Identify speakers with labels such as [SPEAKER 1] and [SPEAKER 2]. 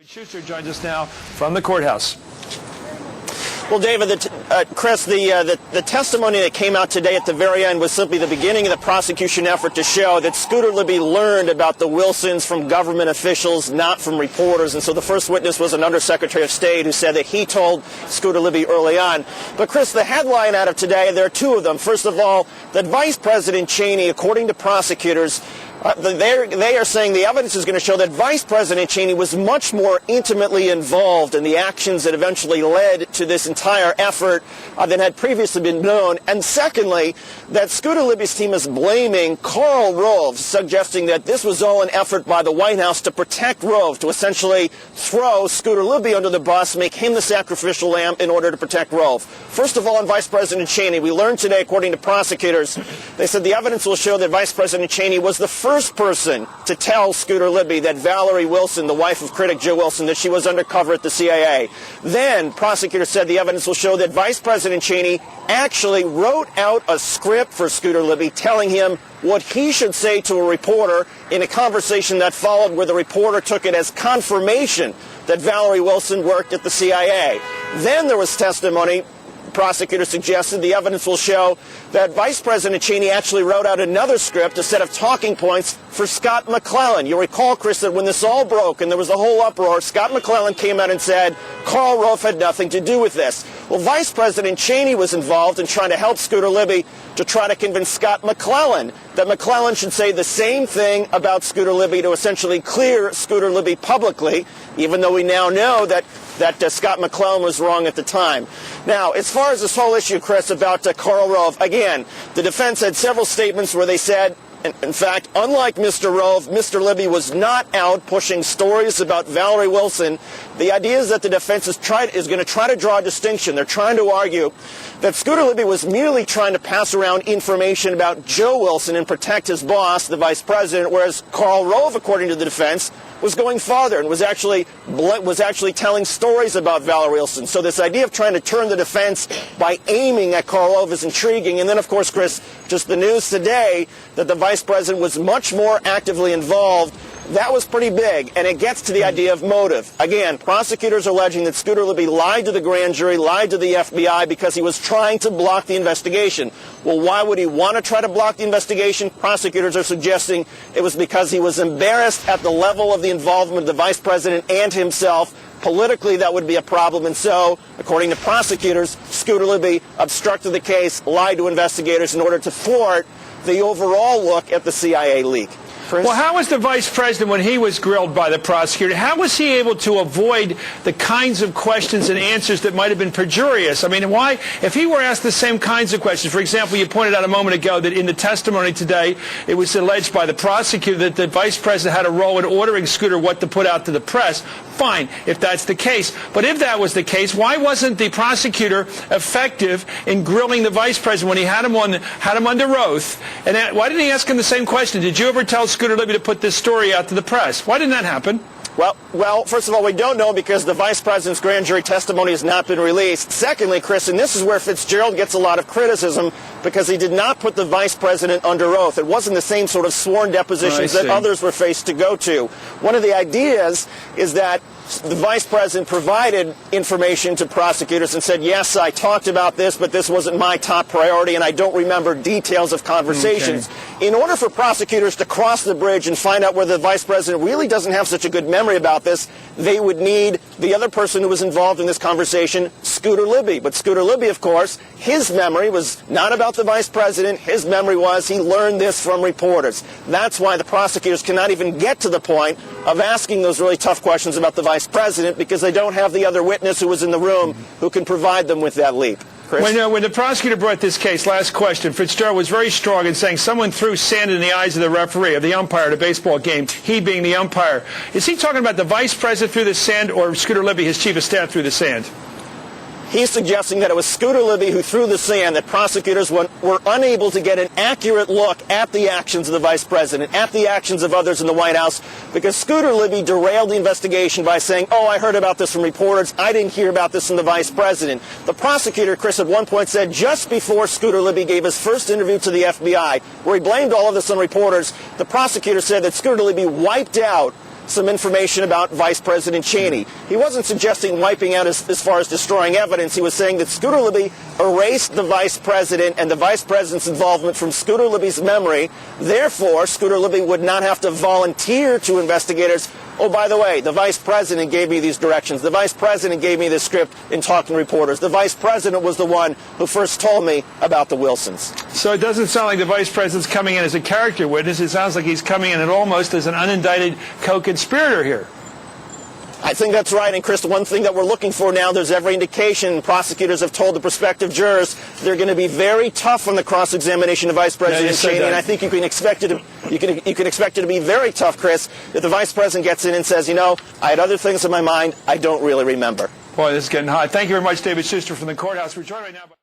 [SPEAKER 1] Shuster joins us now from the courthouse.
[SPEAKER 2] Well, David, Chris, the testimony that came out today at the very end was simply the beginning of the prosecution effort to show that Scooter Libby learned about the Wilsons from government officials, not from reporters. And so the first witness was an undersecretary of state who said that he told Scooter Libby early on. But, Chris, the headline out of today, there are two of them. First of all, that Vice President Cheney, according to prosecutors, they are saying the evidence is going to show that Vice President Cheney was much more intimately involved in the actions that eventually led to this entire effort than had previously been known. And secondly, that Scooter Libby's team is blaming Karl Rove, suggesting that this was all an effort by the White House to protect Rove, to essentially throw Scooter Libby under the bus, make him the sacrificial lamb in order to protect Rove. First of all, on Vice President Cheney, we learned today, according to prosecutors, they said the evidence will show that Vice President Cheney was the first person to tell Scooter Libby that Valerie Wilson, the wife of critic Joe Wilson, that she was undercover at the CIA. Then prosecutors said the evidence will show that Vice President Cheney actually wrote out a script for Scooter Libby telling him what he should say to a reporter in a conversation that followed where the reporter took it as confirmation that Valerie Wilson worked at the CIA. Then there was testimony. Prosecutors suggested the evidence will show that Vice President Cheney actually wrote out another script, a set of talking points for Scott McClellan. You'll recall, Chris, that when this all broke and there was a whole uproar, Scott McClellan came out and said Karl Rove had nothing to do with this. Well, Vice President Cheney was involved in trying to help Scooter Libby to try to convince Scott McClellan that McClellan should say the same thing about Scooter Libby to essentially clear Scooter Libby publicly, even though we now know that Scott McClellan was wrong at the time. Now, as far as this whole issue, Chris, about Karl Rove, again, the defense had several statements where they said, in fact, unlike Mr. Rove, Mr. Libby was not out pushing stories about Valerie Wilson. The idea is that the defense is going to try to draw a distinction. They're trying to argue that Scooter Libby was merely trying to pass around information about Joe Wilson and protect his boss, the vice president, whereas Karl Rove, according to the defense, was going farther and was actually telling stories about Valerie Wilson. So this idea of trying to turn the defense by aiming at Karl Rove is intriguing. And then, of course, Chris, just the news today that the vice president was much more actively involved. That was pretty big, and it gets to the idea of motive. Again, prosecutors are alleging that Scooter Libby lied to the grand jury, lied to the FBI because he was trying to block the investigation. Well, why would he want to try to block the investigation? Prosecutors are suggesting it was because he was embarrassed at the level of the involvement of the vice president and himself. Politically, that would be a problem, and so, according to prosecutors, Scooter Libby obstructed the case, lied to investigators in order to thwart the overall look at the CIA leak. Chris?
[SPEAKER 1] Well, how was the vice president, when he was grilled by the prosecutor, how was he able to avoid the kinds of questions and answers that might have been perjurious? I mean, why, if he were asked the same kinds of questions, for example, you pointed out a moment ago that in the testimony today, it was alleged by the prosecutor that the vice president had a role in ordering Scooter what to put out to the press. Fine, if that's the case. But if that was the case, why wasn't the prosecutor effective in grilling the vice president when he had him under oath? And why didn't he ask him the same question? Did you ever tell Scooter Libby to put this story out to the press? Why didn't that happen?
[SPEAKER 2] Well, first of all, we don't know because the vice president's grand jury testimony has not been released. Secondly, Chris, and this is where Fitzgerald gets a lot of criticism because he did not put the vice president under oath. It wasn't the same sort of sworn depositions that others were faced to go to. One of the ideas is that the vice president provided information to prosecutors and said, yes, I talked about this, but this wasn't my top priority, and I don't remember details of conversations. Okay. In order for prosecutors to cross the bridge and find out whether the vice president really doesn't have such a good memory about this, they would need the other person who was involved in this conversation, Scooter Libby. But Scooter Libby, of course, his memory was not about the vice president. His memory was he learned this from reporters. That's why the prosecutors cannot even get to the point of asking those really tough questions about the vice president because they don't have the other witness who was in the room who can provide them with that leap.
[SPEAKER 1] When the prosecutor brought this case, last question, Fitzgerald was very strong in saying someone threw sand in the eyes of the referee, of the umpire at a baseball game, he being the umpire. Is he talking about the vice president threw the sand or Scooter Libby, his chief of staff, threw the sand?
[SPEAKER 2] He's suggesting that it was Scooter Libby who threw the sand, that prosecutors were unable to get an accurate look at the actions of the vice president, at the actions of others in the White House, because Scooter Libby derailed the investigation by saying, oh, I heard about this from reporters. I didn't hear about this from the vice president. The prosecutor, Chris, at one point said just before Scooter Libby gave his first interview to the FBI, where he blamed all of this on reporters, the prosecutor said that Scooter Libby wiped out some information about Vice President Cheney. He wasn't suggesting wiping out as far as destroying evidence. He was saying that Scooter Libby erased the Vice President and the Vice President's involvement from Scooter Libby's memory. Therefore, Scooter Libby would not have to volunteer to investigators, oh, by the way, the Vice President gave me these directions. The Vice President gave me this script in talking to reporters. The Vice President was the one who first told me about the Wilsons.
[SPEAKER 1] So it doesn't sound like the Vice President's coming in as a character witness. It sounds like he's coming in almost as an unindicted co-conspirator here.
[SPEAKER 2] I think that's right. And, Chris, one thing that we're looking for now, there's every indication, prosecutors have told the prospective jurors they're going to be very tough on the cross-examination of Vice President Cheney, and I think you can expect it to be very tough, Chris, if the Vice President gets in and says, you know, I had other things in my mind I don't really remember.
[SPEAKER 1] Boy, this is getting hot. Thank you very much, David Shuster from the courthouse. We're joined right now by